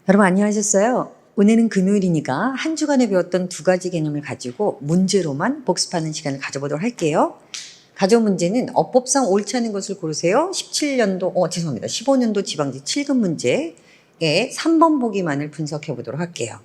여러분 안녕하셨어요? 오늘은 금요일이니까 한 주간에 배웠던 두 가지 개념을 가지고 문제로만 복습하는 시간을 가져보도록 할게요. 가져온 문제는 어법상 옳지 않은 것을 고르세요. 15년도 지방지 7급 문제의 3번 보기만을 분석해 보도록 할게요.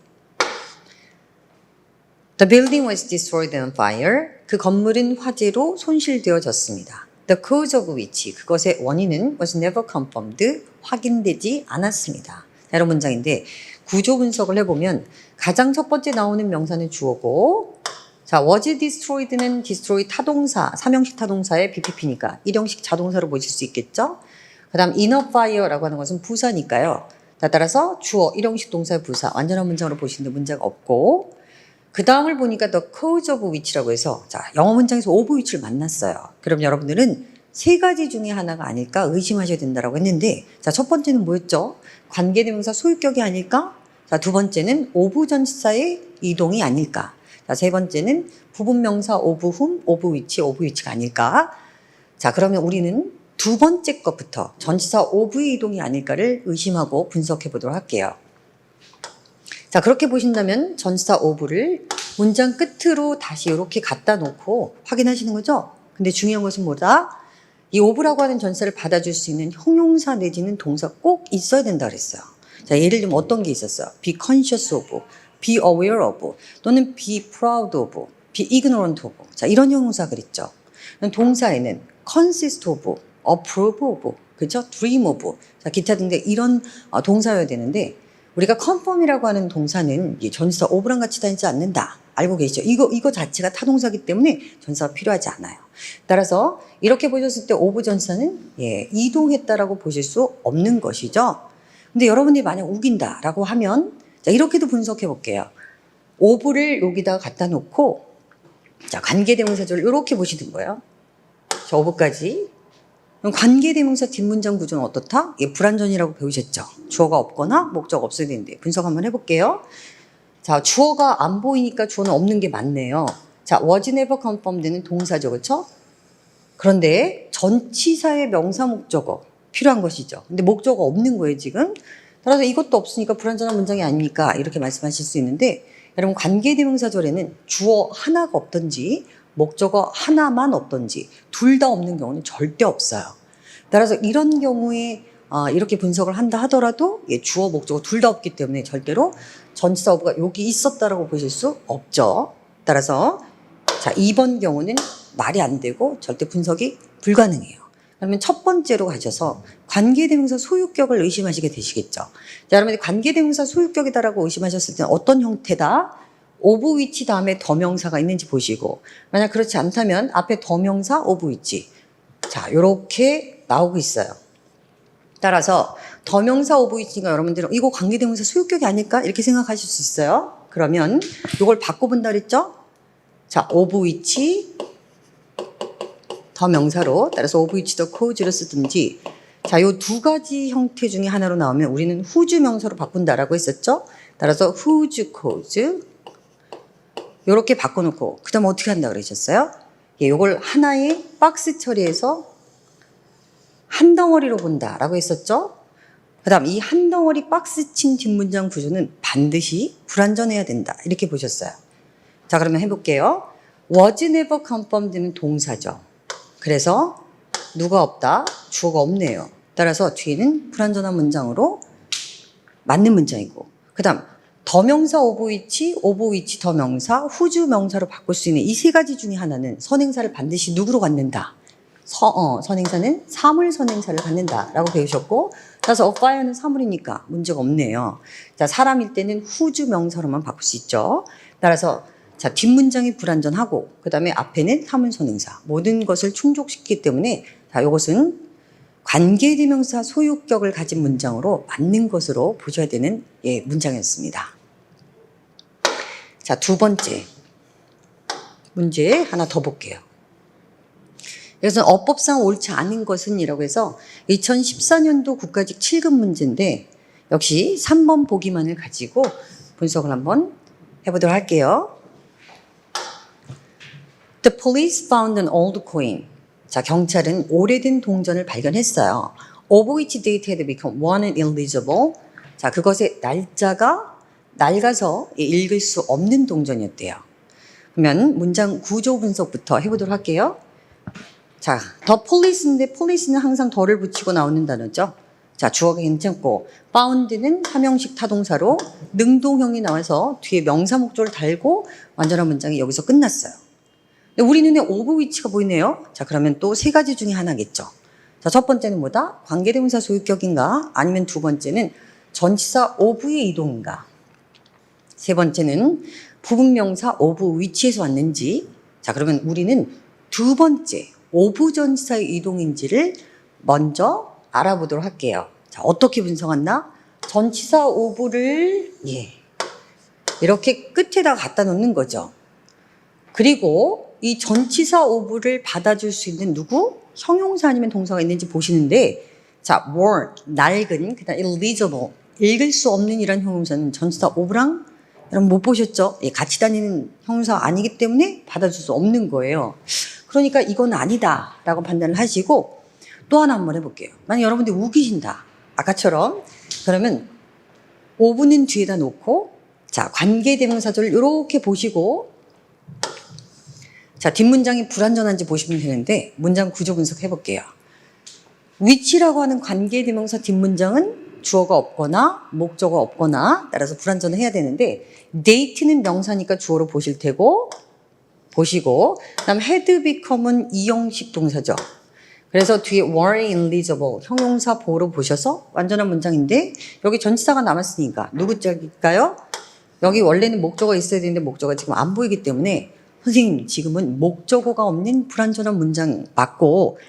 The building was destroyed on fire. 그 건물은 화재로 손실되어졌습니다. The cause of which, 그것의 원인은 was never confirmed, 확인되지 않았습니다. 이런 문장인데 구조 분석을 해보면 가장 첫 번째 나오는 명사는 주어고, 자, was destroyed는 destroy 타동사, 3형식 타동사의 BPP니까 1형식 자동사로 보실 수 있겠죠? 그 다음 in a fire라고 하는 것은 부사니까요. 따라서 주어 1형식 동사의 부사, 완전한 문장으로 보시는데 문제가 없고, 그 다음을 보니까 the cause of which라고 해서, 자, 영어 문장에서 of which를 만났어요. 그럼 여러분들은 세 가지 중에 하나가 아닐까 의심하셔야 된다고 했는데, 자, 첫 번째는 뭐였죠? 관계대명사 소유격이 아닐까? 자, 두 번째는 of 전치사의 이동이 아닐까? 자, 세 번째는 부분명사 of whom, of which가 아닐까? 자, 그러면 우리는 두 번째 것부터 전치사 of의 이동이 아닐까를 의심하고 분석해 보도록 할게요. 자, 그렇게 보신다면 전치사 of를 문장 끝으로 다시 이렇게 갖다 놓고 확인하시는 거죠? 근데 중요한 것은 뭐다? 이 of라고 하는 전치사를 받아줄 수 있는 형용사 내지는 동사 꼭 있어야 된다 그랬어요. 자, 예를 들면 어떤 게 있었어요? be conscious of, be aware of, 또는 be proud of, be ignorant of. 자, 이런 형용사 그랬죠. 동사에는 consist of, approve of, 그죠? dream of. 자, 기타 등등 이런 동사여야 되는데, 우리가 confirm이라고 하는 동사는 전치사 of랑 같이 다니지 않는다. 알고 계시죠? 이거 자체가 타동사기 때문에 전치사가 필요하지 않아요. 따라서 이렇게 보셨을 때 of 전치사는 이동했다라고 보실 수 없는 것이죠. 근데 여러분들이 만약 우긴다라고 하면, 자, 이렇게도 분석해 볼게요. of를 여기다가 갖다 놓고, 자, 관계대명사절을 이렇게 보시는 거예요. 자, of까지. 그럼 관계대명사 뒷문장 구조는 어떻다? 불완전이라고 배우셨죠? 주어가 없거나 목적 없어야 되는데 분석 한번 해볼게요. 자, 주어가 안 보이니까 주어는 없는 게 맞네요. 자, was never confirmed는 동사죠, 그렇죠? 그런데 전치사의 명사 목적어 필요한 것이죠. 근데 목적어 없는 거예요, 지금. 따라서 이것도 없으니까 불완전한 문장이 아닙니까? 이렇게 말씀하실 수 있는데, 여러분 관계대명사절에는 주어 하나가 없든지 목적어 하나만 없든지 둘 다 없는 경우는 절대 없어요. 따라서 이런 경우에 이렇게 분석을 한다 하더라도 주어 목적어 둘 다 없기 때문에 절대로 전치사 of가 여기 있었다라고 보실 수 없죠. 따라서 자, 2번 경우는 말이 안 되고 절대 분석이 불가능해요. 그러면 첫 번째로 가셔서 관계대명사 소유격을 의심하시게 되시겠죠. 자, 여러분이 관계대명사 소유격이다라고 의심하셨을 때는 어떤 형태다? of which 다음에 더명사가 있는지 보시고, 만약 그렇지 않다면 앞에 더명사 of which, 자, 요렇게 나오고 있어요. 따라서 더명사 of which가 여러분들은 이거 관계대명사 소유격이 아닐까? 이렇게 생각하실 수 있어요. 그러면 이걸 바꿔본다 그랬죠? 자, of which 더명사로, 따라서 of which the cause를 쓰든지, 자, 요 두 가지 형태 중에 하나로 나오면 우리는 whose 명사로 바꾼다라고 했었죠? 따라서 whose cause 요렇게 바꿔놓고, 그 다음 어떻게 한다 그러셨어요? 요걸 하나의 박스 처리해서 한 덩어리로 본다라고 했었죠? 그 다음 이 한 덩어리 박스 친 뒷문장 구조는 반드시 불완전해야 된다. 이렇게 보셨어요. 자, 그러면 해볼게요. was never confirmed는 동사죠. 그래서 누가 없다? 주어가 없네요. 따라서 뒤에는 불완전한 문장으로 맞는 문장이고, 그 다음 더명사 of which 더명사, whose 명사로 바꿀 수 있는 이 세 가지 중에 하나는 선행사를 반드시 누구로 갖는다? 선행사는 사물 선행사를 갖는다라고 배우셨고, 따라서 of fire는 사물이니까 문제가 없네요. 자, 사람일 때는 whose 명사로만 바꿀 수 있죠. 따라서 자, 뒷문장이 불완전하고 그 다음에 앞에는 사물 선행사, 모든 것을 충족시키기 때문에, 자, 이것은 관계대명사 소유격을 가진 문장으로 맞는 것으로 보셔야 되는 문장이었습니다. 자, 두 번째 문제 하나 더 볼게요. 그래서 어법상 옳지 않은 것은 이라고 해서 2014년도 국가직 7급 문제인데, 역시 3번 보기만을 가지고 분석을 한번 해보도록 할게요. The police found an old coin. 자, 경찰은 오래된 동전을 발견했어요. Of which date had become worn and illegible. 자, 그것의 날짜가 낡아서 읽을 수 없는 동전이었대요. 그러면 문장 구조 분석부터 해보도록 할게요. 자, 더 police인데 police는 항상 더를 붙이고 나오는 단어죠. 자, 주어가 괜찮고 found는 삼형식 타동사로 능동형이 나와서 뒤에 명사 목조를 달고 완전한 문장이 여기서 끝났어요. 우리 눈에 of which가 보이네요. 자, 그러면 또 세 가지 중에 하나겠죠. 자, 첫 번째는 뭐다? 관계대명사 소유격인가? 아니면 두 번째는 전치사 of의 이동인가? 세 번째는 부분명사 of which에서 왔는지. 자, 그러면 우리는 두 번째 of 전치사의 이동인지를 먼저 알아보도록 할게요. 자, 어떻게 분석한다? 전치사 of를 이렇게 끝에다 갖다 놓는 거죠. 그리고 이 전치사 of를 받아줄 수 있는 누구? 형용사 아니면 동사가 있는지 보시는데, 자, worn, 낡은, 그다음 illegible, 읽을 수 없는 이란 형용사는 전치사 of랑 여러분 못 보셨죠? 같이 다니는 형용사 아니기 때문에 받아줄 수 없는 거예요. 그러니까 이건 아니다 라고 판단을 하시고 또 하나 한번 해볼게요. 만약 여러분들이 우기신다. 아까처럼 그러면 of는 뒤에다 놓고 자, 관계대명사절을 이렇게 보시고 자, 뒷문장이 불완전한지 보시면 되는데 문장 구조 분석해 볼게요. which라고 하는 관계대명사 뒷문장은 주어가 없거나 목적어가 없거나 따라서 불완전을 해야 되는데 date는 명사니까 주어로 보실 테고 보시고 그다음 had become은 이형식 동사죠. 그래서 뒤에 were eligible 형용사 보호로 보셔서 완전한 문장인데 여기 전치사가 남았으니까 누구 짝일까요? 여기 원래는 목적어가 있어야 되는데 목적어가 지금 안 보이기 때문에 선생님 지금은 목적어가 없는 불완전한 문장 맞고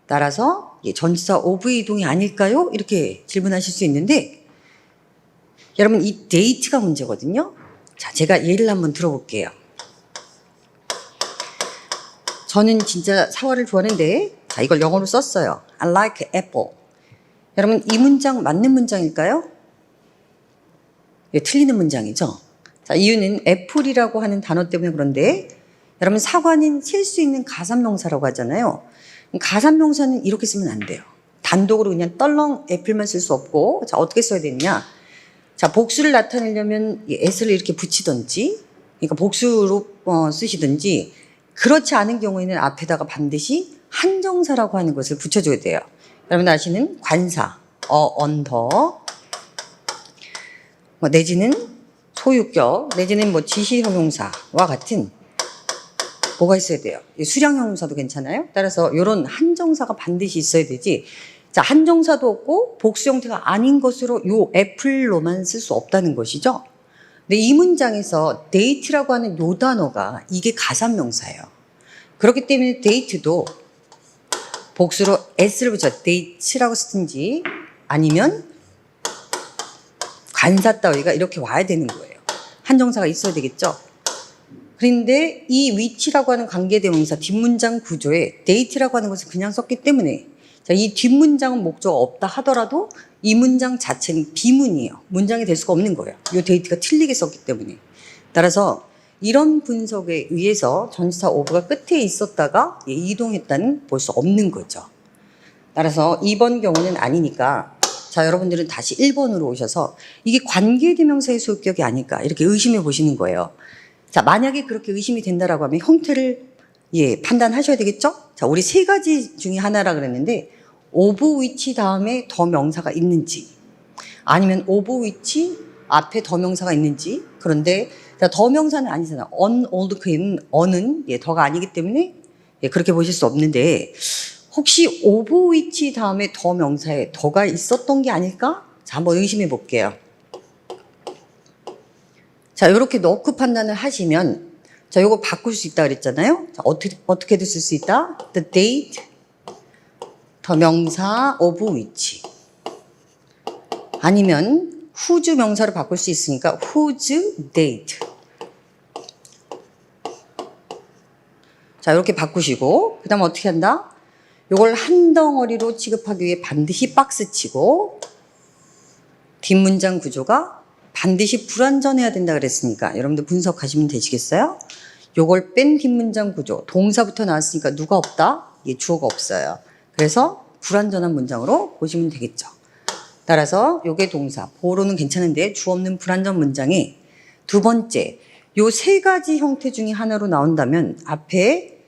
따라서 전치사 of의 이동이 아닐까요? 이렇게 질문하실 수 있는데 여러분 이 date가 문제거든요. 자, 제가 예를 한번 들어볼게요. 저는 진짜 사과를 좋아하는데 자, 이걸 영어로 썼어요. I like apple. 여러분 이 문장 맞는 문장일까요? 틀리는 문장이죠. 자, 이유는 애플이라고 하는 단어 때문에 그런데 여러분 사과는 셀 수 있는 가산명사라고 하잖아요. 가산명사는 이렇게 쓰면 안 돼요. 단독으로 그냥 떨렁 애플만 쓸 수 없고 자, 어떻게 써야 되느냐. 자, 복수를 나타내려면 s를 이렇게 붙이든지 그러니까 복수로 쓰시든지 그렇지 않은 경우에는 앞에다가 반드시 한정사라고 하는 것을 붙여줘야 돼요. 여러분 아시는 관사, 언더 내지는 소유격 내지는 지시형용사와 같은 뭐가 있어야 돼요. 수량형용사도 괜찮아요. 따라서 이런 한정사가 반드시 있어야 되지. 자, 한정사도 없고 복수 형태가 아닌 것으로 요 애플로만 쓸 수 없다는 것이죠. 근데 이 문장에서 date라고 하는 요 단어가 이게 가산명사예요. 그렇기 때문에 date도 복수로 s를 붙여 date라고 쓰든지 아니면 관사 따위가 이렇게 와야 되는 거예요. 한정사가 있어야 되겠죠. 그런데 이 which라고 하는 관계대명사 뒷문장 구조에 date라고 하는 것을 그냥 썼기 때문에 자, 이 뒷문장은 목적어가 없다 하더라도 이 문장 자체는 비문이에요. 문장이 될 수가 없는 거예요. 이 date가 틀리게 썼기 때문에. 따라서 이런 분석에 의해서 전치사 of가 끝에 있었다가 이동했다는 볼 수 없는 거죠. 따라서 2번 경우는 아니니까 자, 여러분들은 다시 1번으로 오셔서 이게 관계대명사의 소유격이 아닐까 이렇게 의심해 보시는 거예요. 자, 만약에 그렇게 의심이 된다라고 하면 형태를 판단하셔야 되겠죠? 자, 우리 세 가지 중에 하나라 그랬는데 of which 다음에 더 명사가 있는지 아니면 of which 앞에 더 명사가 있는지 그런데 더 명사는 아니잖아. on, old, clean, on은 더가 아니기 때문에 그렇게 보실 수 없는데 혹시 of which 다음에 더 명사에 더가 있었던 게 아닐까? 자, 한번 의심해 볼게요. 자, 이렇게 넣고 판단을 하시면 자, 요거 바꿀 수 있다 그랬잖아요. 자, 어떻게도 쓸 수 있다? The date, 더 명사 of which 아니면 whose 명사로 바꿀 수 있으니까 whose date. 자, 이렇게 바꾸시고 그 다음 어떻게 한다? 요걸 한 덩어리로 취급하기 위해 반드시 박스 치고 뒷문장 구조가 반드시 불완전해야 된다 그랬으니까 여러분들 분석하시면 되시겠어요? 요걸 뺀 뒷문장 구조 동사부터 나왔으니까 누가 없다? 주어가 없어요. 그래서 불완전한 문장으로 보시면 되겠죠. 따라서 요게 동사, 보로는 괜찮은데 주 없는 불완전 문장에 두 번째, 요 세 가지 형태 중에 하나로 나온다면 앞에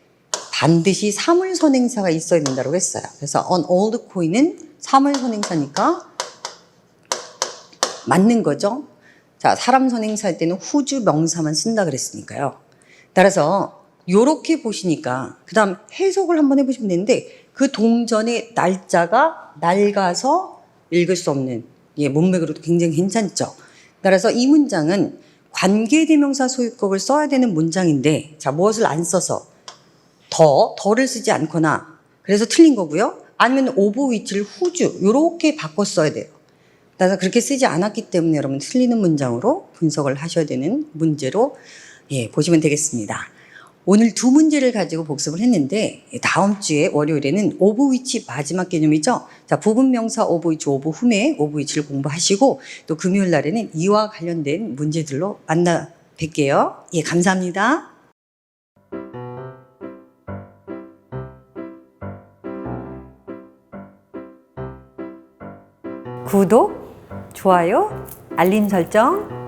반드시 사물선행사가 있어야 된다고 했어요. 그래서 on old coin은 사물선행사니까 맞는 거죠. 자, 사람 선행사 할 때는 후주 명사만 쓴다 그랬으니까요. 따라서 요렇게 보시니까 그 다음 해석을 한번 해보시면 되는데 그 동전의 날짜가 낡아서 읽을 수 없는 문맥으로도 굉장히 괜찮죠. 따라서 이 문장은 관계대명사 소유격을 써야 되는 문장인데 자, 무엇을 안 써서 더를 쓰지 않거나 그래서 틀린 거고요. 아니면 오브 위치를 후주 요렇게 바꿔 써야 돼요. 따라서 그렇게 쓰지 않았기 때문에 여러분 틀리는 문장으로 분석을 하셔야 되는 문제로 보시면 되겠습니다. 오늘 두 문제를 가지고 복습을 했는데 다음 주에 월요일에는 오브 위치 마지막 개념이죠. 자, 부분 명사 오브 위치, 오브 훔의 오브 위치를 공부하시고 또 금요일 날에는 이와 관련된 문제들로 만나 뵐게요. 예, 감사합니다. 구독, 좋아요, 알림 설정